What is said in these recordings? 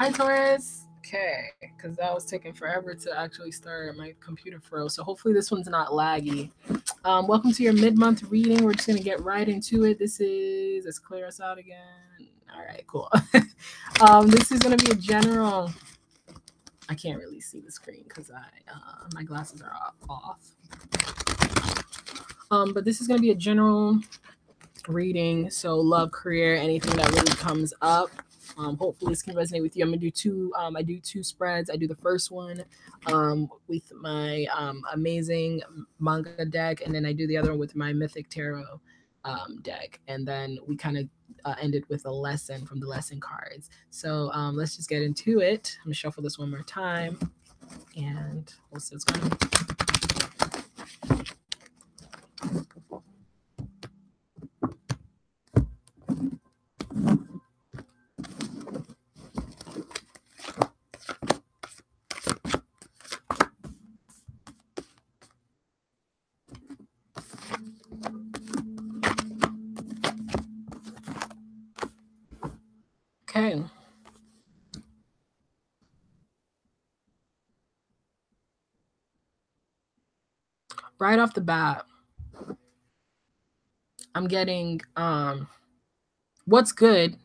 Hi, Taurus. Okay, because that was taking forever to actually start. My computer froze, so hopefully this one's not laggy. Welcome to your mid-month reading. We're just gonna get right into it. Let's clear us out again. All right, cool. This is gonna be a general. I can't really see the screen because my glasses are off. But this is gonna be a general reading. So love, career, anything that really comes up. Hopefully this can resonate with you. I'm gonna do two. I do two spreads. I do the first one with my amazing manga deck, and then I do the other one with my Mythic Tarot deck, and then we kind of end it with a lesson from the lesson cards. So let's just get into it. I'm gonna shuffle this one more time, and we'll see what's going on. Okay. Right off the bat, I'm getting what's good.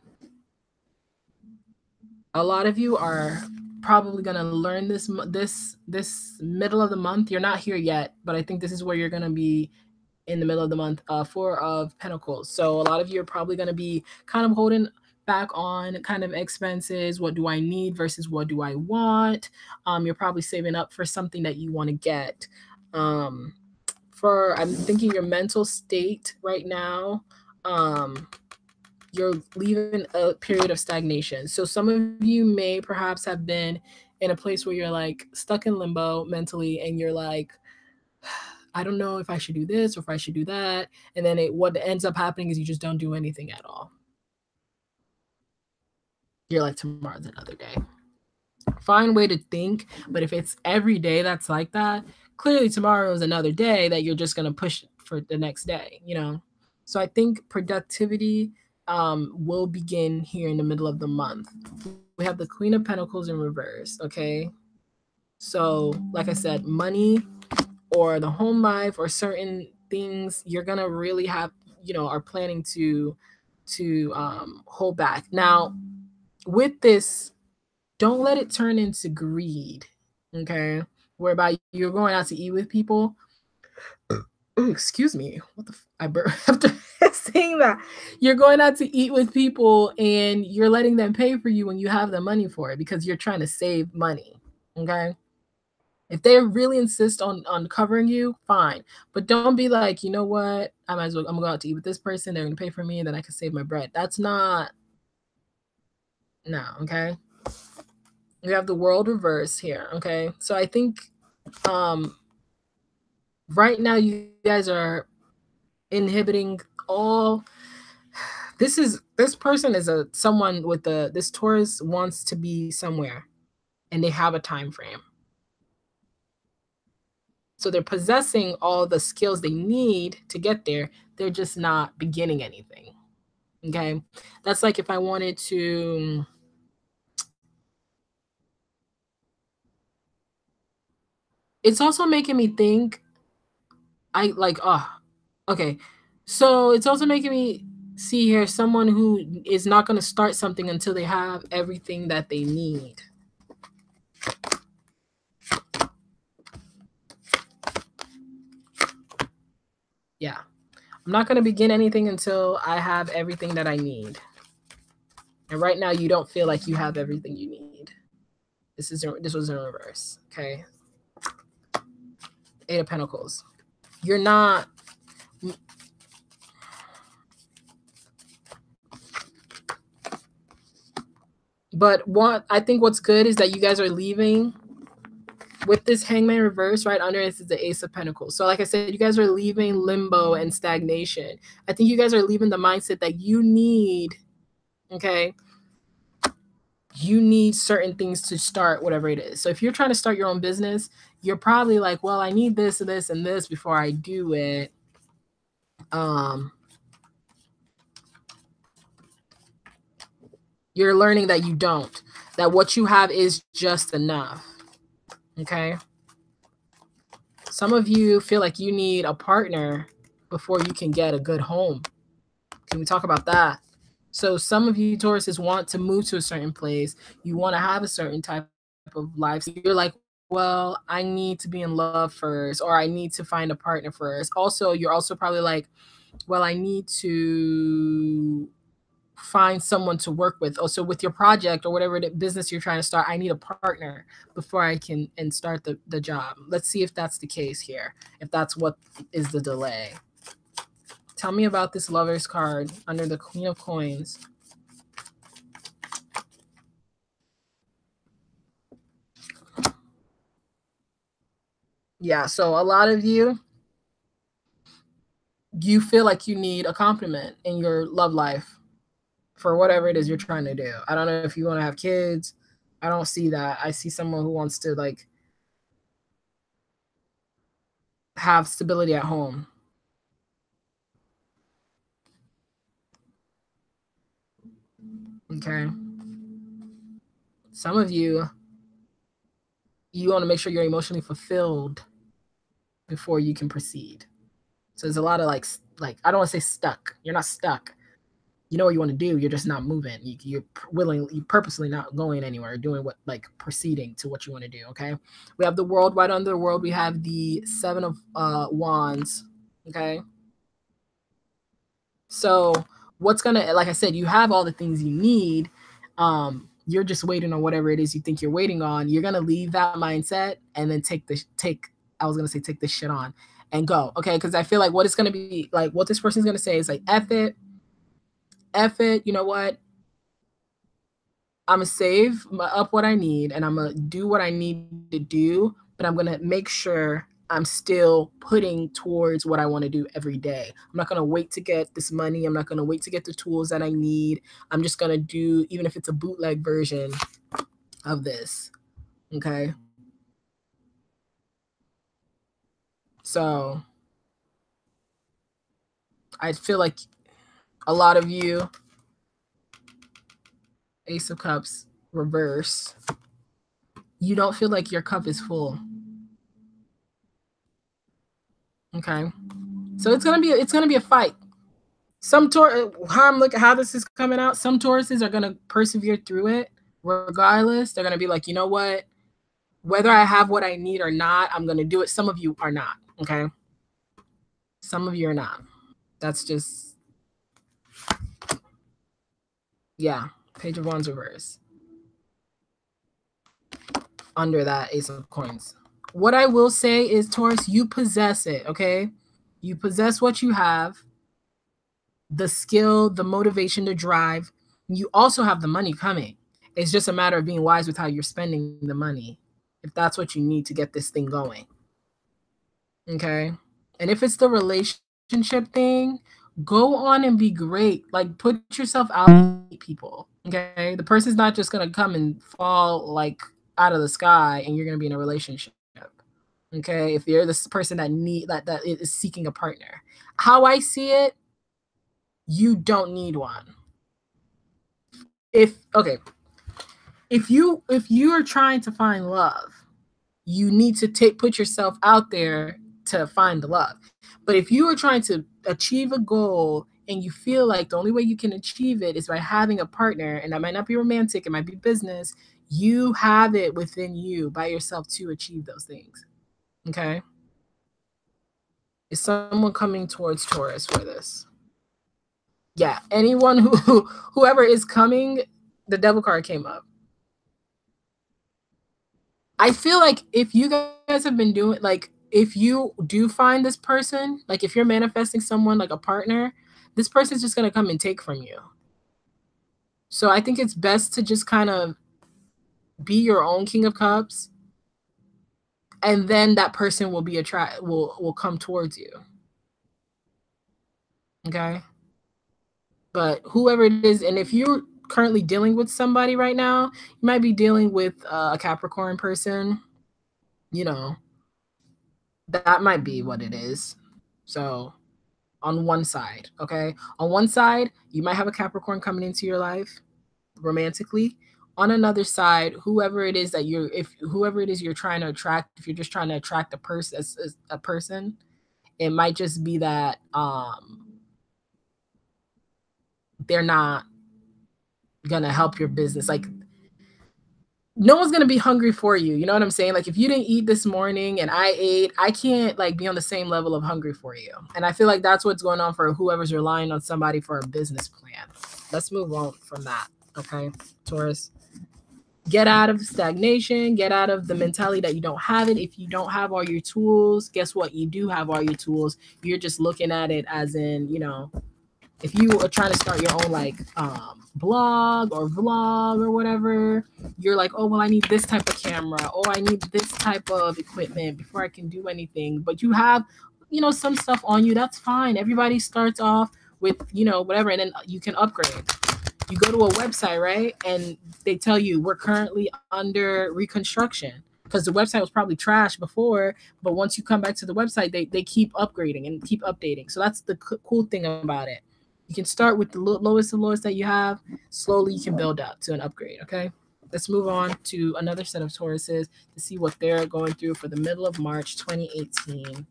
A lot of you are probably going to learn this middle of the month. You're not here yet, but I think this is where you're going to be in the middle of the month. Four of Pentacles. So a lot of you are probably going to be kind of holding back on kind of expenses. What do I need versus what do I want? You're probably saving up for something that you want to get. I'm thinking your mental state right now, you're leaving a period of stagnation. So some of you may perhaps have been in a place where you're like stuck in limbo mentally, and you're like, I don't know if I should do this or if I should do that. And then what ends up happening is you just don't do anything at all. You're like, tomorrow's another day. Fine way to think, but if it's every day that's like that, clearly tomorrow is another day that you're just going to push for the next day, you know? So I think productivity will begin here in the middle of the month. We have the Queen of Pentacles in reverse, okay? So, like I said, money or the home life or certain things you're going to really have, are planning to hold back. Now, with this, don't let it turn into greed, okay? Whereby you're going out to eat with people. Oh, excuse me. What the? I after saying that. You're going out to eat with people and you're letting them pay for you when you have the money for it because you're trying to save money, okay? If they really insist on covering you, fine. But don't be like, you know what? I'm gonna go out to eat with this person. They're gonna pay for me, and then I can save my bread. That's not. No, okay. We have the world reverse here, okay? So I think right now you guys are inhibiting all. This person is someone with this Taurus wants to be somewhere, and they have a time frame. So they're possessing all the skills they need to get there. They're just not beginning anything. Okay, that's like if I wanted to. It's also making me think. Okay. So it's also making me see here someone who is not going to start something until they have everything that they need. Yeah. I'm not going to begin anything until I have everything that I need. And right now you don't feel like you have everything you need. This was in reverse, okay? Eight of Pentacles. You're not. But I think what's good is that you guys are leaving with this Hangman reverse. Right under it is the Ace of Pentacles. So like I said, you guys are leaving limbo and stagnation. I think you guys are leaving the mindset that you need, okay? You need certain things to start whatever it is. So if you're trying to start your own business, you're probably like, well, I need this and this and this before I do it. You're learning that you don't, that what you have is just enough. Okay. Some of you feel like you need a partner before you can get a good home. Can we talk about that? So some of you Tauruses want to move to a certain place. You want to have a certain type of life. So you're like, well, I need to be in love first, or I need to find a partner first. Also, you're also probably like, well, I need to find someone to work with. Also, with your project or whatever business you're trying to start, I need a partner before I can and start the job. Let's see if that's the case here. If that's what is the delay. Tell me about this Lover's card under the Queen of Coins. Yeah, so a lot of you feel like you need a compliment in your love life for whatever it is you're trying to do. I don't know if you want to have kids. I don't see that. I see someone who wants to like have stability at home. Okay. Some of you want to make sure you're emotionally fulfilled before you can proceed. So there's a lot of like I don't want to say stuck. You're not stuck. You know what you want to do. You're just not moving. You're purposely not going anywhere, doing what, like proceeding to what you want to do. Okay. We have the World right under the World. We have the Seven of Wands. Okay. So what's gonna, like I said, you have all the things you need. You're just waiting on whatever it is you think you're waiting on. You're gonna leave that mindset and then take this shit on and go. Okay. Cause I feel like what it's gonna be like, what this person's gonna say is like, F it, you know what? I'm gonna save up what I need and I'm gonna do what I need to do, but I'm gonna make sure I'm still putting towards what I want to do every day. I'm not gonna wait to get this money. I'm not gonna wait to get the tools that I need. I'm just gonna do, even if it's a bootleg version of this. Okay. So I feel like a lot of you, Ace of Cups, reverse, you don't feel like your cup is full. Okay. So it's gonna be a fight. Some how this is coming out. Some Tauruses are gonna persevere through it regardless. They're gonna be like, you know what? Whether I have what I need or not, I'm gonna do it. Some of you are not. Okay. Some of you are not. That's just, yeah. Page of Wands reverse. Under that Ace of Coins. What I will say is, Taurus, you possess it. Okay. You possess what you have. The skill, the motivation to drive. You also have the money coming. It's just a matter of being wise with how you're spending the money, if that's what you need to get this thing going. Okay. And if it's the relationship thing, go on and be great. Like, put yourself out to meet people. Okay. The person's not just going to come and fall like out of the sky and you're going to be in a relationship. Okay. If you're this person that is seeking a partner, how I see it, you don't need one. If you are trying to find love, you need to put yourself out there to find the love. But if you are trying to achieve a goal and you feel like the only way you can achieve it is by having a partner, and that might not be romantic, it might be business, you have it within you by yourself to achieve those things. Okay. Is someone coming towards Taurus for this? Yeah, anyone whoever is coming, the Devil card came up. I feel like if you guys have been doing, like, if you do find this person, like if you're manifesting someone like a partner, this person's just going to come and take from you. So I think it's best to just kind of be your own King of Cups, and then that person will be will come towards you. Okay? But whoever it is, and if you're currently dealing with somebody right now, you might be dealing with a Capricorn person, you know, that might be what it is. So on one side, okay? On one side, you might have a Capricorn coming into your life. romantically. On another side, whoever it is that you're trying to attract, if you're just trying to attract a person, it might just be that they're not gonna help your business. Like, no one's gonna be hungry for you. You know what I'm saying? Like, if you didn't eat this morning and I ate, I can't like be on the same level of hungry for you. And I feel like that's what's going on for whoever's relying on somebody for a business plan. Let's move on from that. Okay, Taurus. Get out of stagnation, get out of the mentality that you don't have it. If you don't have all your tools, guess what? You do have all your tools. You're just looking at it as in, if you are trying to start your own like blog or vlog or whatever, you're like, oh, well, I need this type of camera. Oh, I need this type of equipment before I can do anything. But you have, some stuff on you. That's fine. Everybody starts off with, whatever, and then you can upgrade. You go to a website, right? And they tell you we're currently under reconstruction because the website was probably trash before, but once you come back to the website, they keep upgrading and keep updating. So that's the cool thing about it. You can start with the lowest that you have. Slowly, you can build up to an upgrade, okay? Let's move on to another set of Tauruses to see what they're going through for the middle of March 2018.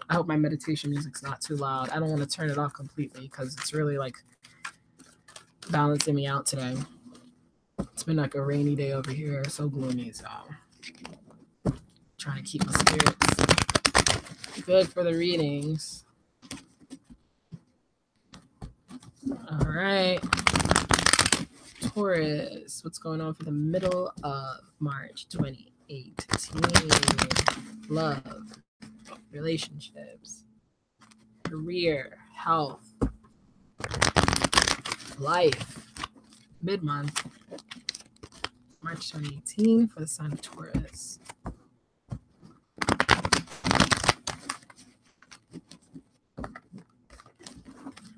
I hope my meditation music's not too loud. I don't want to turn it off completely because it's really like balancing me out today. It's been like a rainy day over here, so gloomy, so trying to keep my spirits good for the readings. All right, Taurus, what's going on for the middle of March 2018? Love, relationships, career, health, life, mid-month, March 2018 for the sign of Taurus.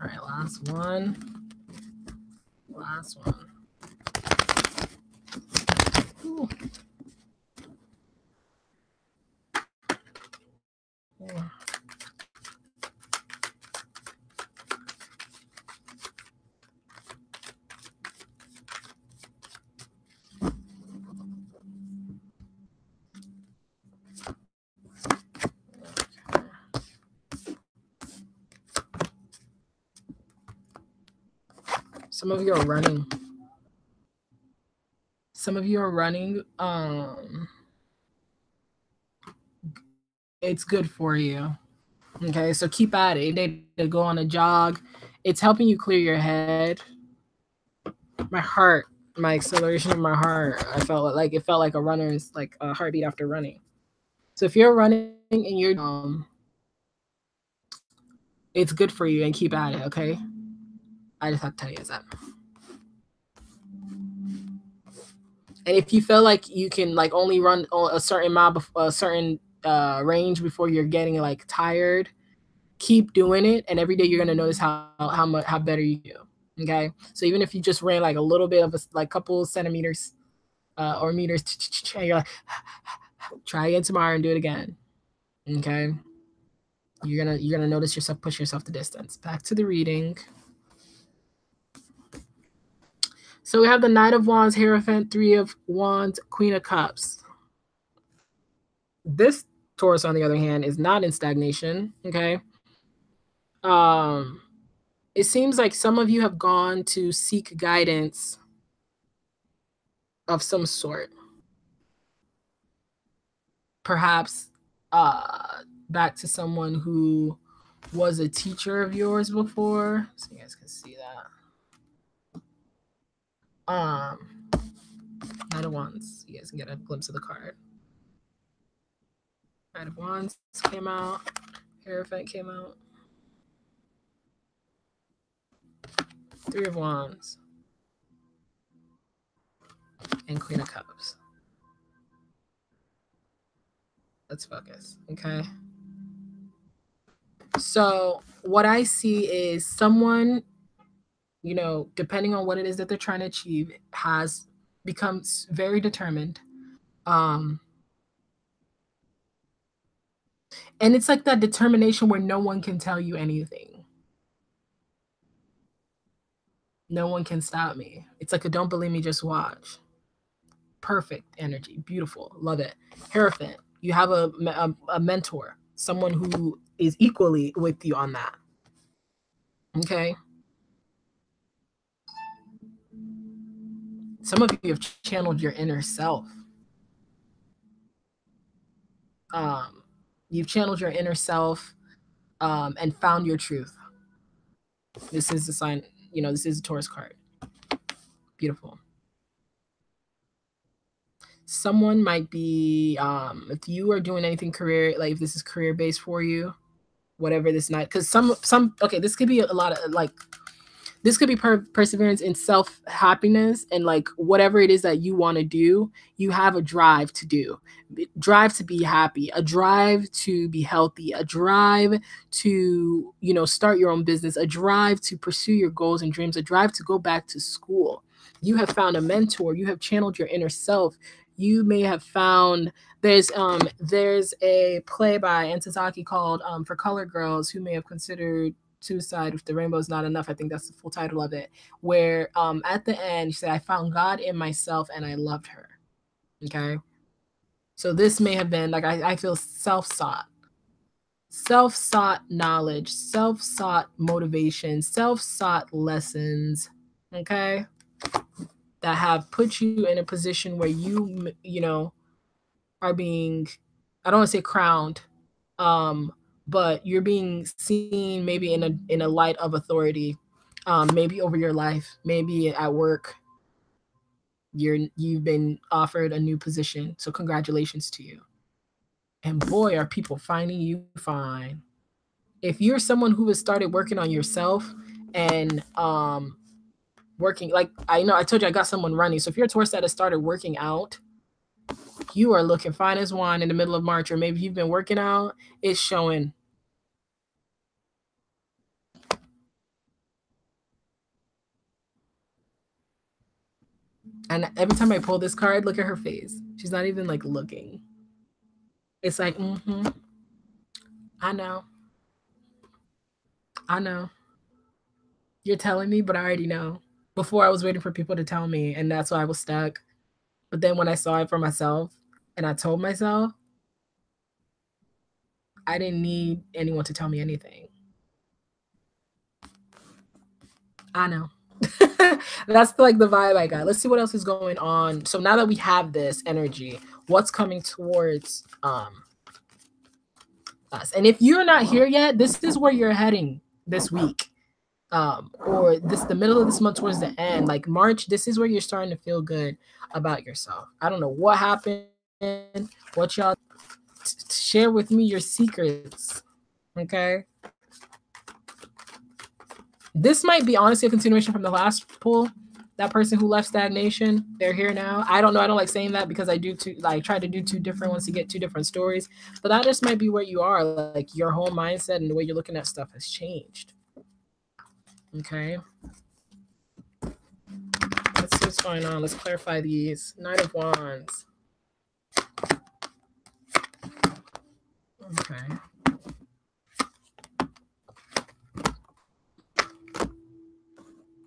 All right, last one. Ooh. Yeah. Some of you are running. It's good for you. Okay, so keep at it. They to go on a jog. It's helping you clear your head. My heart, my acceleration of my heart. I felt like it felt like a runner's like a heartbeat after running. So if you're running and you're it's good for you and keep at it. Okay, I just have to tell you that. And if you feel like you can like only run a certain amount, a certain range before you're getting like tired, keep doing it, and every day you're gonna notice how better you do. Okay, so even if you just ran like a little bit of a like couple centimeters or meters, you're like, try again tomorrow and do it again. Okay, you're gonna notice yourself push yourself the distance. Back to the reading. So we have the Knight of Wands, Hierophant, Three of Wands, Queen of Cups. This Taurus, on the other hand, is not in stagnation. Okay. It seems like some of you have gone to seek guidance of some sort. Perhaps back to someone who was a teacher of yours before. So you guys can see that. Knight of Wands. You guys can get a glimpse of the card. Knight of Wands came out. Hierophant came out. Three of Wands. And Queen of Cups. Let's focus, okay? So what I see is someone, depending on what it is that they're trying to achieve, has become very determined. And it's like that determination where no one can tell you anything. No one can stop me. It's like a don't believe me, just watch. Perfect energy. Beautiful. Love it. Hierophant. You have a mentor, someone who is equally with you on that. Okay. Some of you have channeled your inner self. Um, you've channeled your inner self and found your truth. This is the sign, this is a Taurus card. Beautiful. Someone might be, if you are doing anything career, like if this is career based for you, whatever this night, because okay, this could be a lot of like, this could be perseverance in self happiness and like whatever it is that you want to do, you have a drive to do, drive to be happy, a drive to be healthy, a drive to, start your own business, a drive to pursue your goals and dreams, a drive to go back to school. You have found a mentor, you have channeled your inner self. You may have found there's a play by Antazaki called For Color Girls Who May Have Considered Suicide If the Rainbow Is Not Enough. I think that's the full title of it, where at the end she said, I found God in myself and I loved her. Okay. So this may have been like, I feel self-sought knowledge, self-sought motivation, self-sought lessons. Okay. That have put you in a position where you are being, I don't want to say crowned, but you're being seen maybe in a light of authority, maybe over your life, maybe at work. You've been offered a new position, so congratulations to you. And boy, are people finding you fine. If you're someone who has started working on yourself and working, like I told you I got someone running. So if you're a Taurus that has started working out, you are looking fine as wine in the middle of March, or maybe you've been working out, it's showing. And every time I pull this card, look at her face. She's not even like looking. It's like, I know. I know. You're telling me, but I already know. Before I was waiting for people to tell me, and that's why I was stuck. But then when I saw it for myself and I told myself, I didn't need anyone to tell me anything. I know. That's like the vibe I got. Let's see what else is going on. So now that we have this energy, what's coming towards us? And if you're not here yet, this is where you're heading this week. Or the middle of this month towards the end, like March, this is where you're starting to feel good about yourself. I don't know what happened, what y'all share with me your secrets. Okay. This might be honestly a continuation from the last pull. That person who left stagnation, they're here now. I don't know. I don't like saying that because I try to do two different ones to get two different stories. But that just might be where you are. Like your whole mindset and the way you're looking at stuff has changed. Okay. Let's see what's going on. Let's clarify these. Knight of Wands. Okay.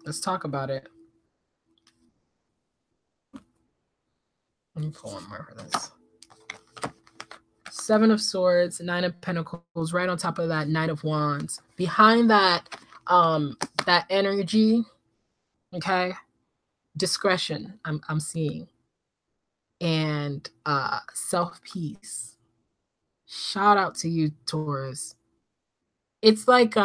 Let's talk about it. Let me pull one more for this. Seven of Swords, Nine of Pentacles, right on top of that, Knight of Wands. Behind that, that energy, okay, discretion, I'm seeing, and self-peace. Shout out to you, Taurus. It's like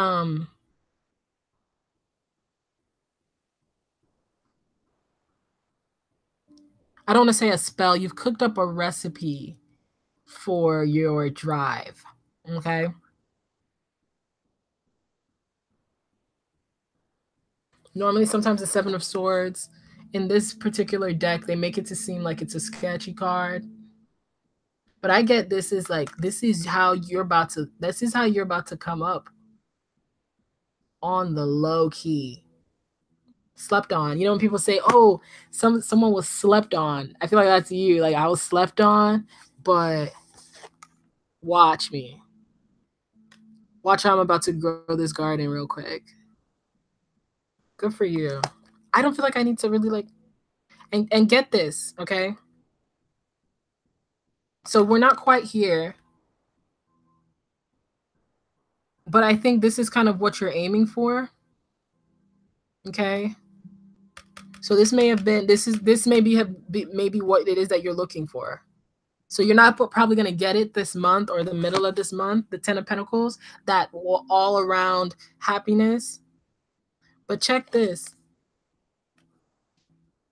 I don't want to say a spell. You've cooked up a recipe for your drive. Okay. Normally, sometimes the Seven of Swords in this particular deck, they make it to seem like it's a sketchy card. But I get this is how you're about to come up on the low key. Slept on. You know when people say, "Oh, someone was slept on." I feel like that's you. Like I was slept on, but watch me. Watch how I'm about to grow this garden real quick. Good for you. I don't feel like I need to really like, and get this, okay? So we're not quite here, but I think this is kind of what you're aiming for. Okay. So this may have been, this maybe maybe what it is that you're looking for. So you're not probably going to get it this month or the middle of this month, the 10 of Pentacles, that all around happiness. But check this.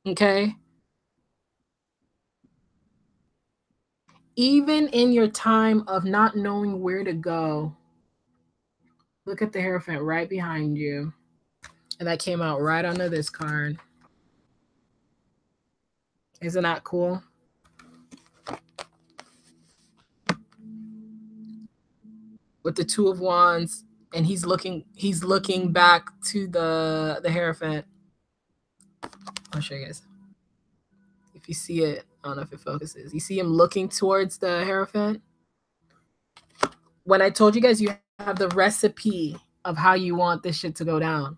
Okay. Even in your time of not knowing where to go, look at the Hierophant right behind you. And that came out right under this card. Isn't that cool? With the Two of Wands, and he's looking back to the Hierophant. I'll show you guys. If you see it, I don't know if it focuses. You see him looking towards the Hierophant? When I told you guys you have the recipe of how you want this shit to go down.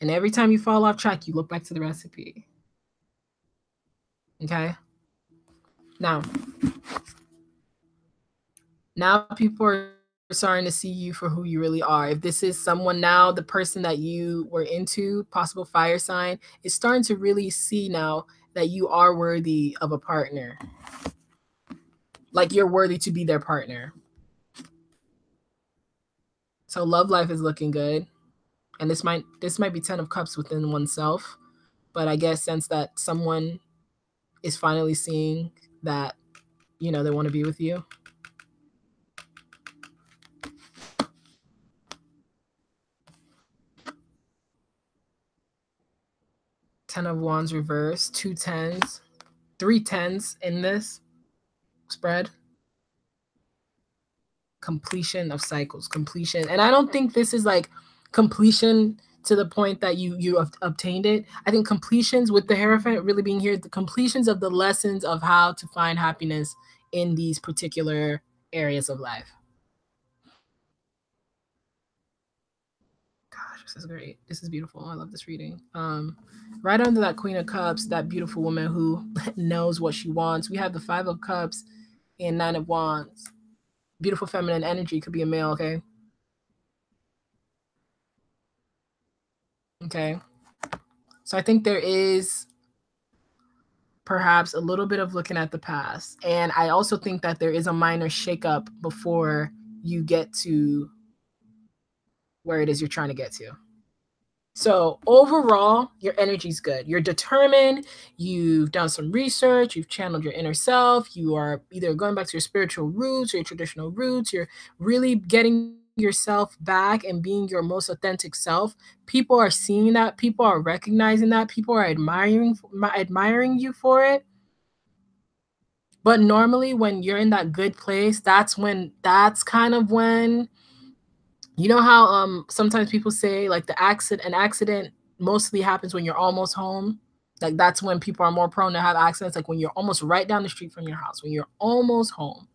And every time you fall off track, you look back to the recipe. Okay? Now people are starting to see you for who you really are. If this is someone now, the person that you were into, possible fire sign, is starting to really see now that you are worthy of a partner. Like you're worthy to be their partner. So love life is looking good. And this might be 10 of Cups within oneself. But I guess since that someone is finally seeing that, you know, they want to be with you. Ten of Wands reverse, 2 10s, 3 10s in this spread. Completion of cycles, completion. And I don't think this is like completion to the point that you have obtained it. I think completions with the Hierophant really being here, the completions of the lessons of how to find happiness in these particular areas of life. Gosh, this is great. This is beautiful. I love this reading. Right under that Queen of Cups, that beautiful woman who knows what she wants, we have the 5 of Cups and 9 of Wands. Beautiful feminine energy. Could be a male, okay? Okay. So I think there is perhaps a little bit of looking at the past. And I also think that there is a minor shakeup before you get to where it is you're trying to get to. So overall, your energy's good. You're determined. You've done some research. You've channeled your inner self. You are either going back to your spiritual roots or your traditional roots. You're really getting yourself back and being your most authentic self. People are seeing that. People are recognizing that. People are admiring you for it. But normally when you're in that good place, that's kind of when, you know how sometimes people say like an accident mostly happens when you're almost home. Like that's when people are more prone to have accidents, like when you're almost right down the street from your house, when you're almost home.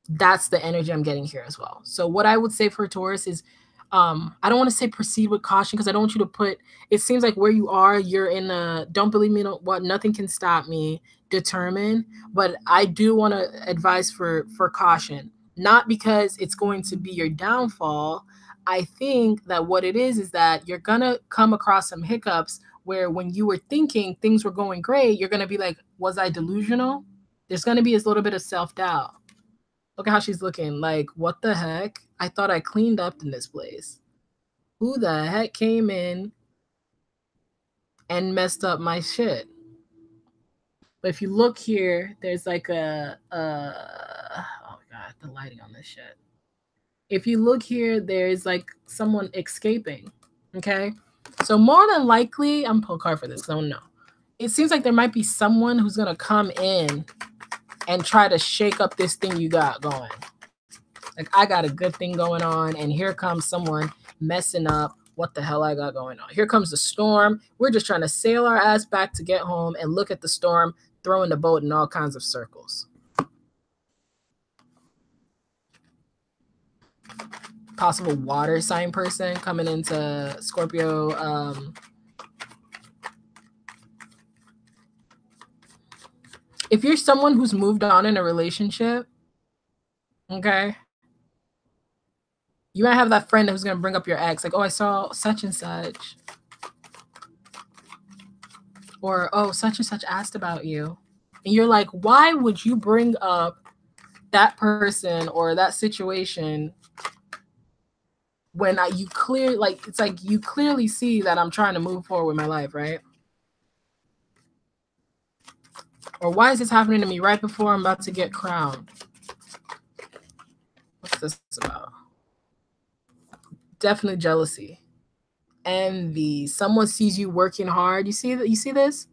That's the energy I'm getting here as well. So what I would say for Taurus is, I don't want to say proceed with caution because I don't want you to put, it seems like where you are, you're in a don't believe me, what, nothing can stop me, determined. But I do want to advise for caution, not because it's going to be your downfall. I think that what it is that you're going to come across some hiccups where when you were thinking things were going great, you're going to be like, was I delusional? There's going to be a little bit of self-doubt. Look at how she's looking. Like, what the heck? I thought I cleaned up in this place. Who the heck came in and messed up my shit? But if you look here, there's like oh God, the lighting on this shit. If you look here, there's like someone escaping. Okay. So more than likely, I'm pulling a card for this because I don't know. It seems like there might be someone who's going to come in and try to shake up this thing you got going. Like, I got a good thing going on, and here comes someone messing up what the hell I got going on. Here comes the storm. We're just trying to sail our ass back to get home and look at the storm, throwing the boat in all kinds of circles. possible water sign person coming into Scorpio. If you're someone who's moved on in a relationship, okay, you might have that friend who's going to bring up your ex, like, oh, I saw such and such. Or, oh, such and such asked about you. And you're like, why would you bring up that person or that situation when you clearly, like, it's like you clearly see that I'm trying to move forward with my life, right? Or why is this happening to me right before I'm about to get crowned? What's this about? Definitely jealousy. Envy. Someone sees you working hard. You see that? You see this?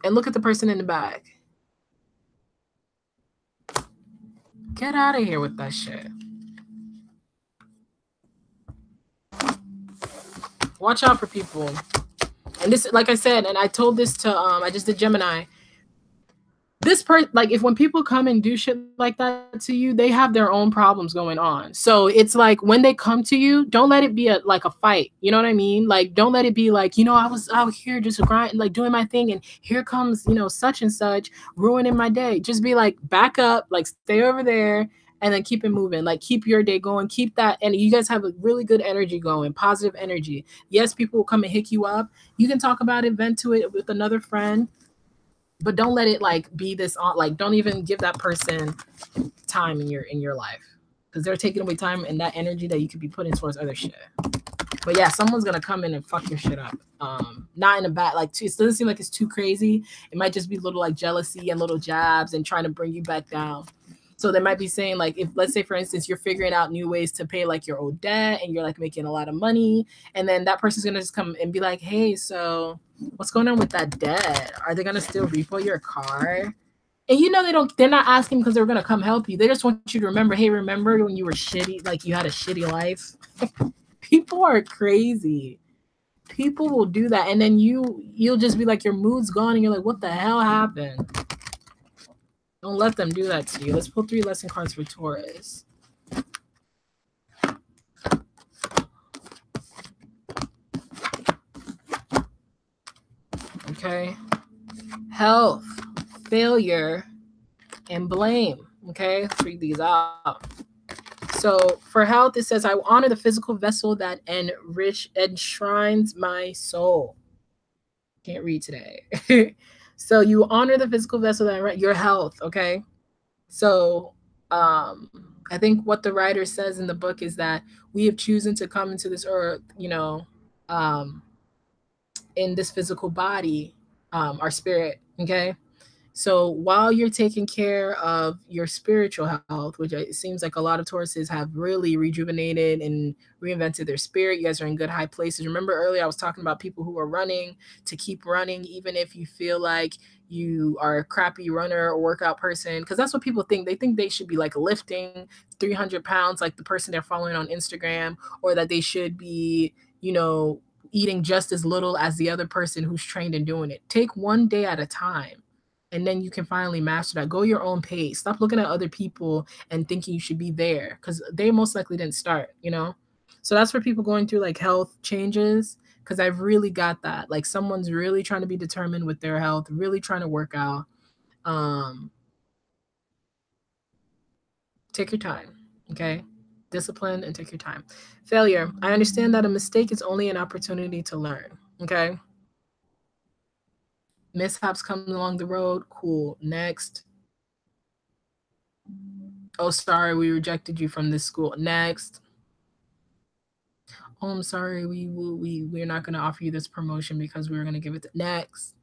And look at the person in the back. Get out of here with that shit. Watch out for people. And this, like I said, and I told this to I just did Gemini. This like, if when people come and do shit like that to you, they have their own problems going on. So it's like, when they come to you, don't let it be like a fight. You know what I mean? Like, don't let it be like, I was out here just grinding, like doing my thing, and here comes, such and such ruining my day. Just be like, back up, like stay over there, and then keep it moving. Like, keep your day going, keep that. And you guys have a really good energy going, positive energy. Yes, people will come and hit you up. You can talk about it, vent to it with another friend. But don't let it like be this on, like, don't even give that person time in your life, because they're taking away time and that energy that you could be putting towards other shit. But yeah, someone's gonna come in and fuck your shit up. Not in a bad, like, it doesn't seem like it's too crazy. It might just be little like jealousy and little jabs and trying to bring you back down. So they might be saying, like, if, let's say for instance, you're figuring out new ways to pay like your old debt and you're like making a lot of money, and then that person's gonna just come and be like, hey, so what's going on with that debt? Are they gonna still repo your car? And they're not asking because they're gonna come help you. They just want you to remember, hey, remember when you were shitty, like you had a shitty life? People are crazy. People will do that, and then you'll just be like, your mood's gone, and you're like, what the hell happened? Don't let them do that to you. Let's pull 3 lesson cards for Taurus. Okay. Health, failure, and blame. Okay, let's read these out. So for health, it says, I will honor the physical vessel that enshrines my soul. Can't read today. So you honor the physical vessel that your health, okay? So I think what the writer says in the book is that we have chosen to come into this earth, in this physical body, our spirit, okay? So while you're taking care of your spiritual health, which it seems like a lot of Tauruses have really rejuvenated and reinvented their spirit, you guys are in good high places. Remember earlier I was talking about people who are running to keep running, even if you feel like you are a crappy runner or workout person, because that's what people think. They think they should be like lifting 300 pounds like the person they're following on Instagram, or that they should be, eating just as little as the other person who's trained in doing it. Take one day at a time, and then you can finally master that. Go your own pace. Stop looking at other people and thinking you should be there, because they most likely didn't start, So that's for people going through like health changes, because I've really got that. Like, someone's really trying to be determined with their health, really trying to work out. Take your time, okay? Discipline and take your time. Failure. I understand that a mistake is only an opportunity to learn, okay? Mishaps come along the road. Cool. Next. Oh, sorry, we rejected you from this school. Next. Oh, I'm sorry, we're not going to offer you this promotion because we were going to give it to next.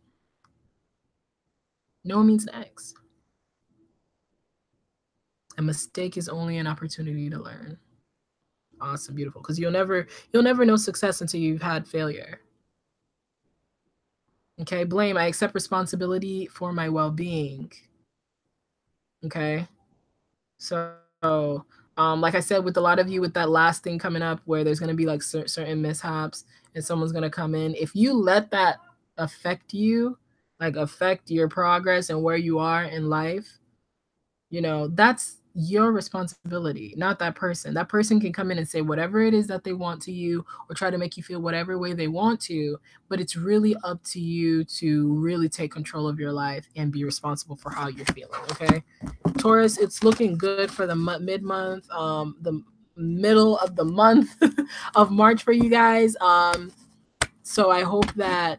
No means next. A mistake is only an opportunity to learn. Awesome, beautiful. Because you'll never know success until you've had failure. Okay, blame. I accept responsibility for my well-being. Okay, so like I said, with a lot of you, with that last thing coming up where there's going to be like certain mishaps and someone's going to come in, if you let that affect you, like affect your progress and where you are in life, your responsibility, not that person. That person can come in and say whatever it is that they want to you or try to make you feel whatever way they want to, but it's really up to you to really take control of your life and be responsible for how you're feeling, okay? Taurus, it's looking good for the mid-month, the middle of the month of March for you guys. So I hope that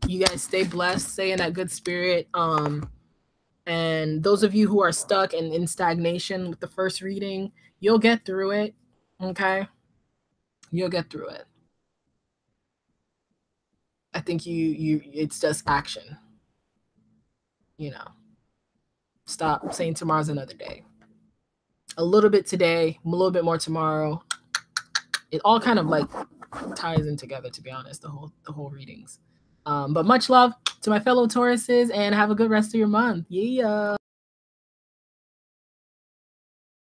you guys stay blessed, stay in that good spirit. And those of you who are stuck and in stagnation with the first reading, you'll get through it. Okay? You'll get through it. I think it's just action. You know. Stop saying tomorrow's another day. A little bit today, a little bit more tomorrow. It all kind of like ties in together, to be honest, the whole readings. But much love to my fellow Tauruses, and have a good rest of your month. Yeah.